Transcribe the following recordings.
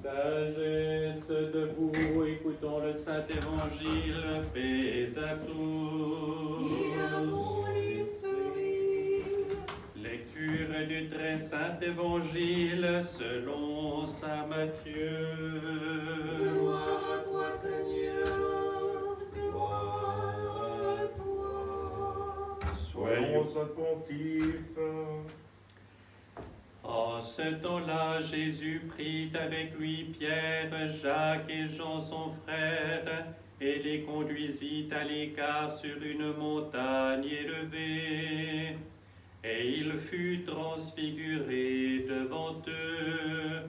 Sagesse debout, écoutons le Saint-Évangile, paix à tous. Lecture du très Saint-Évangile selon saint Matthieu. Gloire à toi, Seigneur, gloire à toi. Soyons attentifs. En ce temps-là, Jésus prit avec lui Pierre, Jacques et Jean son frère, et les conduisit à l'écart sur une montagne élevée. Et il fut transfiguré devant eux.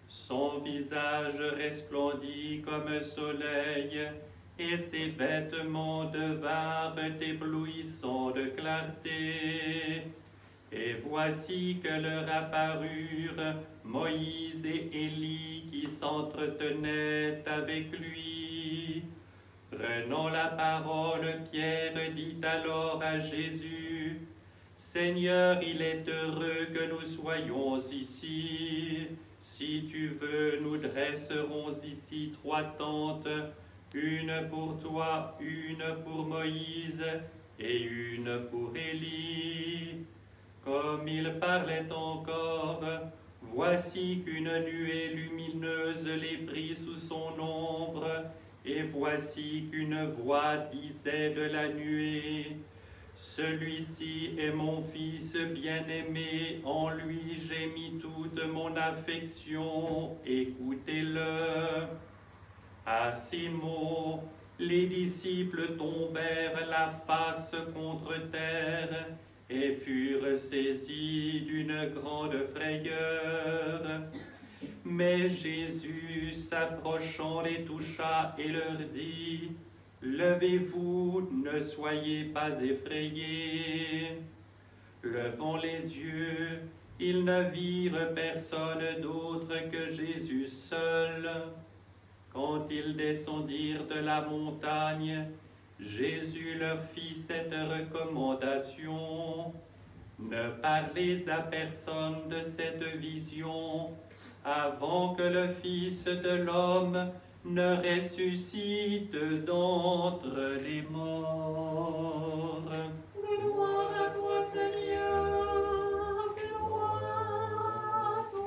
Son visage resplendit comme un soleil, et ses vêtements devinrent éblouissants de clarté. Et voici que leur apparurent Moïse et Élie qui s'entretenaient avec lui. Prenant la parole, Pierre dit alors à Jésus, « Seigneur, il est heureux que nous soyons ici. Si tu veux, nous dresserons ici 3 tentes, une pour toi, une pour Moïse et une pour Élie. » Comme il parlait encore, voici qu'une nuée lumineuse les prit sous son ombre, et voici qu'une voix disait de la nuée, « Celui-ci est mon Fils bien-aimé, en lui j'ai mis toute mon affection, écoutez-le. » À ces mots, les disciples tombèrent la face contre terre, et furent saisis d'une grande frayeur. Mais Jésus, s'approchant, les toucha et leur dit, « Levez-vous, ne soyez pas effrayés. » Levant les yeux, ils ne virent personne d'autre que Jésus seul. Quand ils descendirent de la montagne, Jésus leur fit cette recommandation, « Ne parlez à personne de cette vision avant que le Fils de l'homme ne ressuscite d'entre les morts. » Gloire à toi, Seigneur, gloire à toi.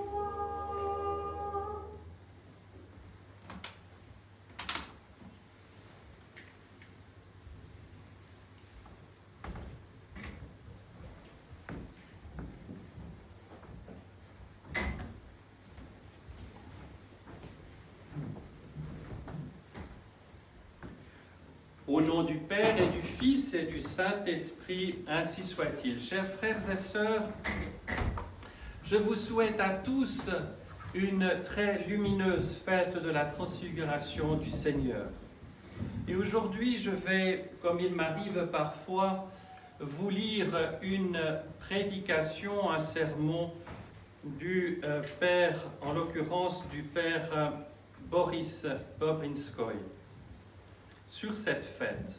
Au nom du Père et du Fils et du Saint-Esprit, ainsi soit-il. Chers frères et sœurs, je vous souhaite à tous une très lumineuse fête de la transfiguration du Seigneur. Et aujourd'hui, je vais, comme il m'arrive parfois, vous lire une prédication, un sermon du Père, en l'occurrence du Père Boris Bobrinskoy, sur cette fête.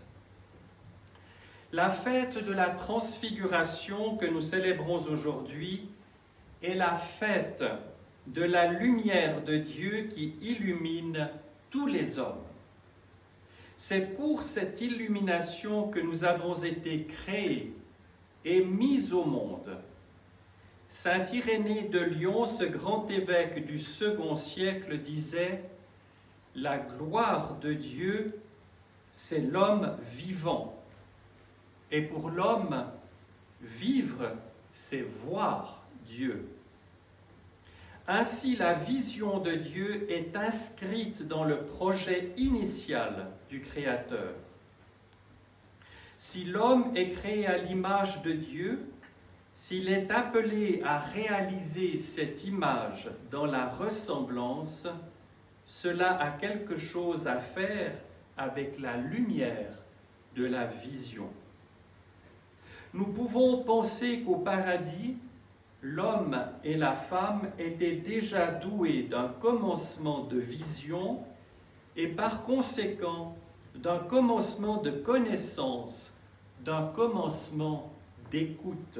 La fête de la transfiguration que nous célébrons aujourd'hui est la fête de la lumière de Dieu qui illumine tous les hommes. C'est pour cette illumination que nous avons été créés et mis au monde. Saint Irénée de Lyon, ce grand évêque du second siècle, disait « La gloire de Dieu, c'est l'homme vivant. Et pour l'homme, vivre, c'est voir Dieu. » Ainsi, la vision de Dieu est inscrite dans le projet initial du Créateur. Si l'homme est créé à l'image de Dieu, s'il est appelé à réaliser cette image dans la ressemblance, cela a quelque chose à faire avec la lumière de la vision. Nous pouvons penser qu'au paradis, l'homme et la femme étaient déjà doués d'un commencement de vision et par conséquent d'un commencement de connaissance, d'un commencement d'écoute.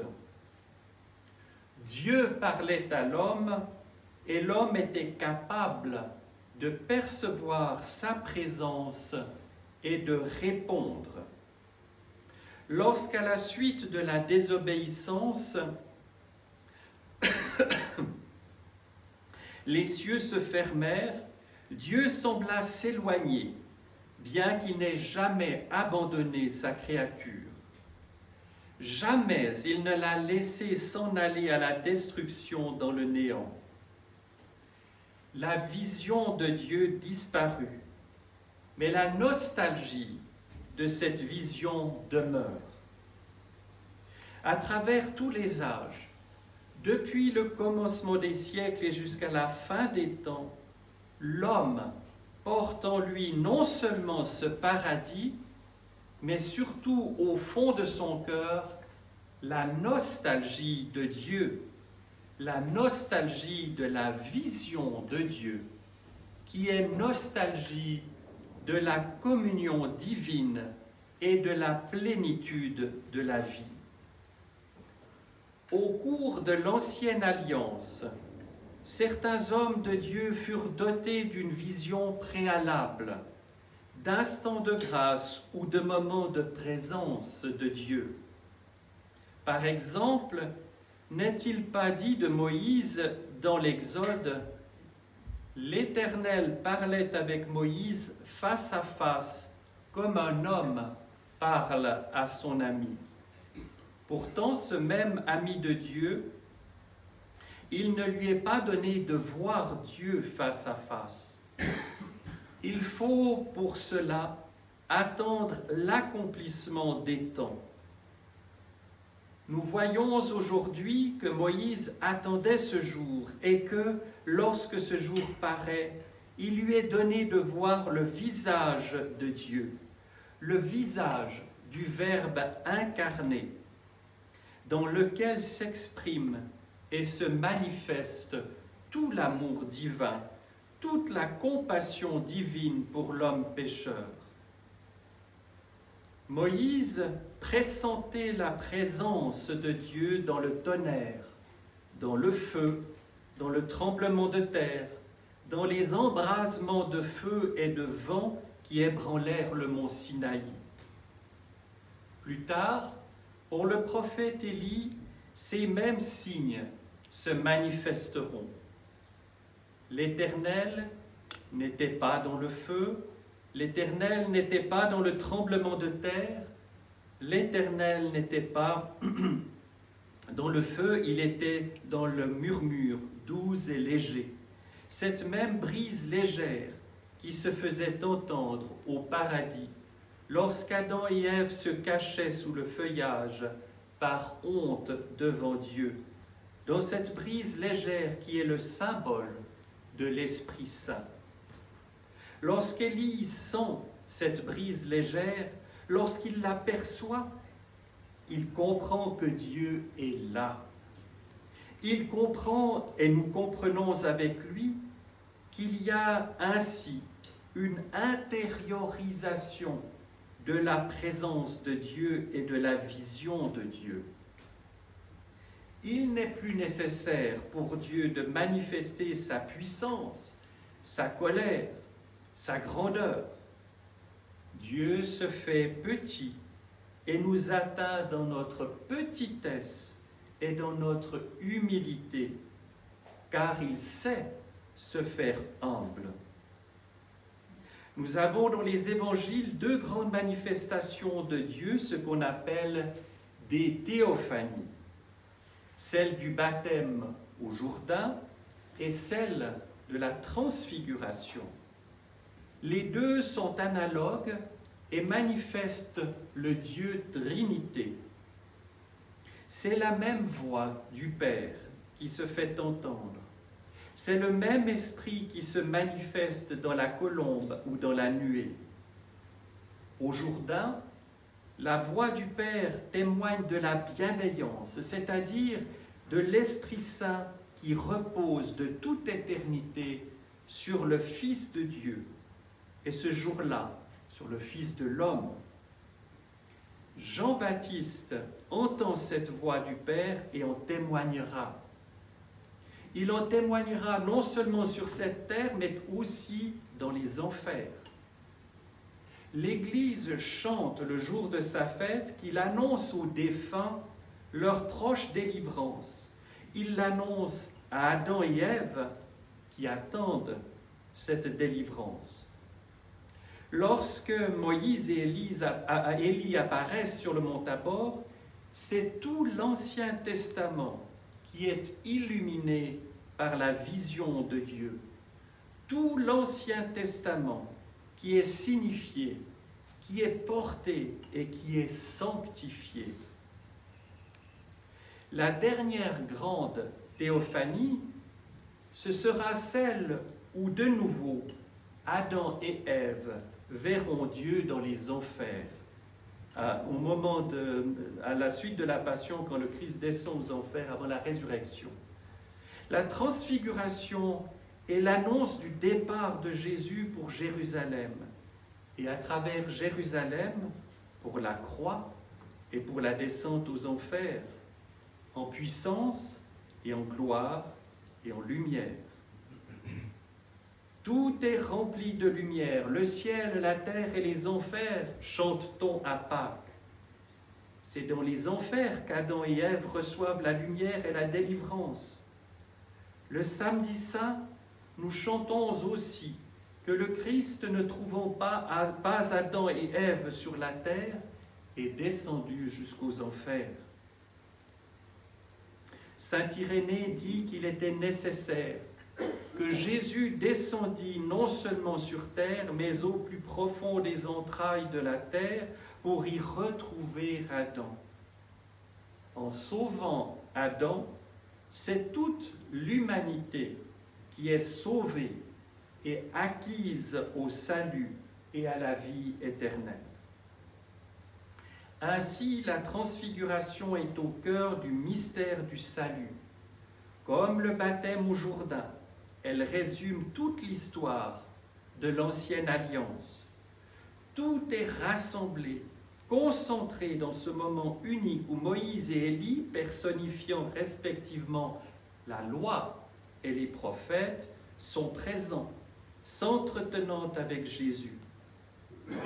Dieu parlait à l'homme et l'homme était capable de percevoir sa présence et de répondre. Lorsqu'à la suite de la désobéissance, les cieux se fermèrent, Dieu sembla s'éloigner, bien qu'il n'ait jamais abandonné sa créature. Jamais il ne l'a laissé s'en aller à la destruction dans le néant. La vision de Dieu disparut, mais la nostalgie de cette vision demeure. À travers tous les âges, depuis le commencement des siècles et jusqu'à la fin des temps, l'homme porte en lui non seulement ce paradis, mais surtout au fond de son cœur, la nostalgie de Dieu, la nostalgie de la vision de Dieu, qui est nostalgie de la communion divine et de la plénitude de la vie. Au cours de l'Ancienne Alliance, certains hommes de Dieu furent dotés d'une vision préalable, d'instants de grâce ou de moments de présence de Dieu. Par exemple, n'est-il pas dit de Moïse dans l'Exode « L'Éternel parlait avec Moïse face à face, comme un homme parle à son ami. » Pourtant, ce même ami de Dieu, il ne lui est pas donné de voir Dieu face à face. Il faut pour cela attendre l'accomplissement des temps. Nous voyons aujourd'hui que Moïse attendait ce jour et que, lorsque ce jour paraît, il lui est donné de voir le visage de Dieu, le visage du Verbe incarné, dans lequel s'exprime et se manifeste tout l'amour divin, toute la compassion divine pour l'homme pécheur. Moïse pressentait la présence de Dieu dans le tonnerre, dans le feu, dans le tremblement de terre, dans les embrasements de feu et de vent qui ébranlèrent le mont Sinaï. Plus tard, pour le prophète Élie, ces mêmes signes se manifesteront. L'Éternel n'était pas dans le feu, l'Éternel n'était pas dans le tremblement de terre, l'Éternel n'était pas dans le feu, il était dans le murmure doux et léger. Cette même brise légère qui se faisait entendre au paradis lorsqu'Adam et Ève se cachaient sous le feuillage par honte devant Dieu, dans cette brise légère qui est le symbole de l'Esprit Saint. Lorsqu'Élie sent cette brise légère, lorsqu'il l'aperçoit, il comprend que Dieu est là. Il comprend, et nous comprenons avec lui, qu'il y a ainsi une intériorisation de la présence de Dieu et de la vision de Dieu. Il n'est plus nécessaire pour Dieu de manifester sa puissance, sa colère, sa grandeur. Dieu se fait petit et nous atteint dans notre petitesse et dans notre humilité, car il sait se faire humble. Nous avons dans les évangiles deux grandes manifestations de Dieu, ce qu'on appelle des théophanies. Celle du baptême au Jourdain et celle de la transfiguration. Les deux sont analogues et manifestent le Dieu Trinité. C'est la même voix du Père qui se fait entendre. C'est le même esprit qui se manifeste dans la colombe ou dans la nuée. Au Jourdain, la voix du Père témoigne de la bienveillance, c'est-à-dire de l'Esprit Saint qui repose de toute éternité sur le Fils de Dieu, et ce jour-là, sur le Fils de l'homme. Jean-Baptiste entend cette voix du Père et en témoignera. Il en témoignera non seulement sur cette terre, mais aussi dans les enfers. L'Église chante le jour de sa fête qu'il annonce aux défunts leur proche délivrance. Il l'annonce à Adam et Ève qui attendent cette délivrance. Lorsque Moïse et Élie apparaissent sur le mont Tabor, c'est tout l'Ancien Testament qui est illuminé par la vision de Dieu. Tout l'Ancien Testament qui est signifié, qui est porté et qui est sanctifié. La dernière grande théophanie, ce sera celle où de nouveau Adam et Ève verront Dieu dans les enfers. À la suite de la Passion, quand le Christ descend aux enfers avant la résurrection. La transfiguration est l'annonce du départ de Jésus pour Jérusalem. Et à travers Jérusalem, pour la croix et pour la descente aux enfers, en puissance et en gloire et en lumière. Tout est rempli de lumière, le ciel, la terre et les enfers, chante-t-on à Pâques. C'est dans les enfers qu'Adam et Ève reçoivent la lumière et la délivrance. Le samedi saint, nous chantons aussi que le Christ, ne trouvant pas Adam et Ève sur la terre, est descendu jusqu'aux enfers. Saint Irénée dit qu'il était nécessaire que Jésus descendit non seulement sur terre, mais au plus profond des entrailles de la terre pour y retrouver Adam. En sauvant Adam, c'est toute l'humanité qui est sauvée et acquise au salut et à la vie éternelle. Ainsi, la transfiguration est au cœur du mystère du salut. Comme le baptême au Jourdain, elle résume toute l'histoire de l'ancienne alliance. Tout est rassemblé, concentré dans ce moment unique où Moïse et Élie, personnifiant respectivement la loi et les prophètes, sont présents, s'entretenant avec Jésus.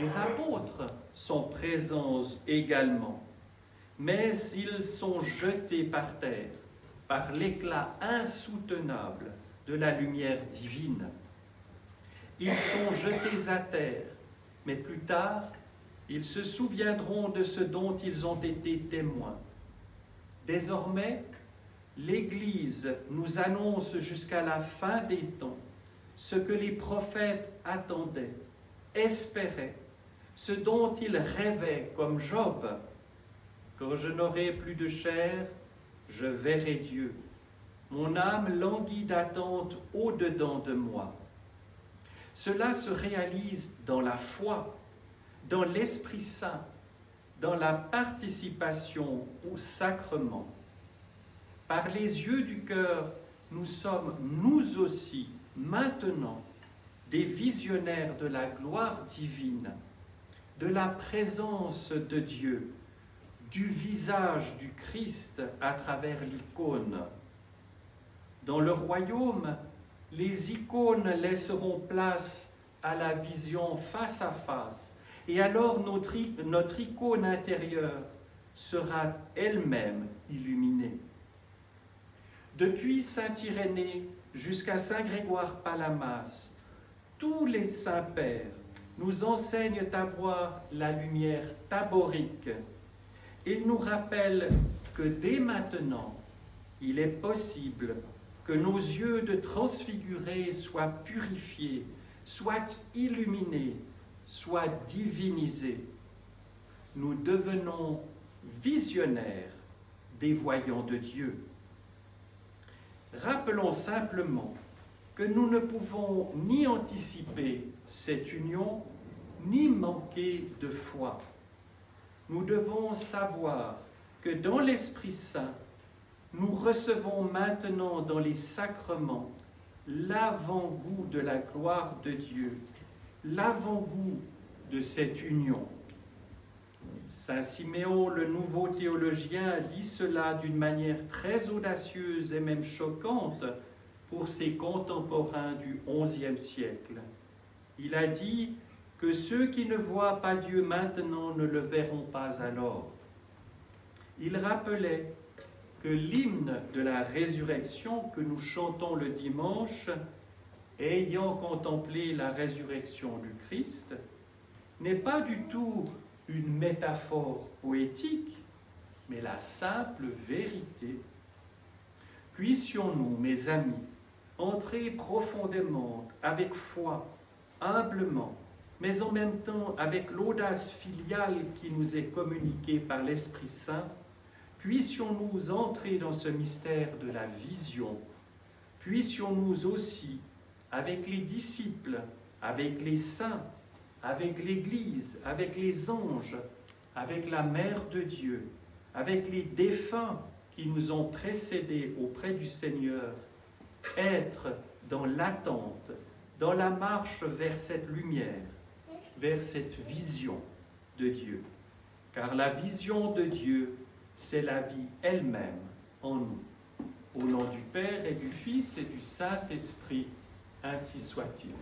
Les apôtres sont présents également, mais ils sont jetés par terre par l'éclat insoutenable de la lumière divine. Ils sont jetés à terre, mais plus tard, ils se souviendront de ce dont ils ont été témoins. Désormais, l'Église nous annonce jusqu'à la fin des temps ce que les prophètes attendaient, espéraient, ce dont ils rêvaient comme Job. Quand je n'aurai plus de chair, je verrai Dieu. Mon âme languit d'attente au-dedans de moi. Cela se réalise dans la foi, dans l'Esprit Saint, dans la participation au sacrement. Par les yeux du cœur, nous sommes, nous aussi, maintenant, des visionnaires de la gloire divine, de la présence de Dieu, du visage du Christ à travers l'icône. Dans le royaume, les icônes laisseront place à la vision face à face, et alors notre icône intérieure sera elle-même illuminée. Depuis saint Irénée jusqu'à saint Grégoire Palamas, tous les saints-pères nous enseignent à voir la lumière taborique. Ils nous rappellent que dès maintenant, il est possible que nos yeux de transfigurés soient purifiés, soient illuminés, soient divinisés. Nous devenons visionnaires des voyants de Dieu. Rappelons simplement que nous ne pouvons ni anticiper cette union, ni manquer de foi. Nous devons savoir que dans l'Esprit Saint, nous recevons maintenant dans les sacrements l'avant-goût de la gloire de Dieu, l'avant-goût de cette union. Saint Siméon, le nouveau théologien, dit cela d'une manière très audacieuse et même choquante pour ses contemporains du XIe siècle. Il a dit que ceux qui ne voient pas Dieu maintenant ne le verront pas alors. Il rappelait que l'hymne de la résurrection que nous chantons le dimanche, ayant contemplé la résurrection du Christ, n'est pas du tout une métaphore poétique, mais la simple vérité. Puissions-nous, mes amis, entrer profondément, avec foi, humblement, mais en même temps avec l'audace filiale qui nous est communiquée par l'Esprit Saint, puissions-nous entrer dans ce mystère de la vision, puissions-nous aussi, avec les disciples, avec les saints, avec l'Église, avec les anges, avec la Mère de Dieu, avec les défunts qui nous ont précédés auprès du Seigneur, être dans l'attente, dans la marche vers cette lumière, vers cette vision de Dieu. Car la vision de Dieu, c'est la vie elle-même en nous. Au nom du Père et du Fils et du Saint-Esprit, ainsi soit-il.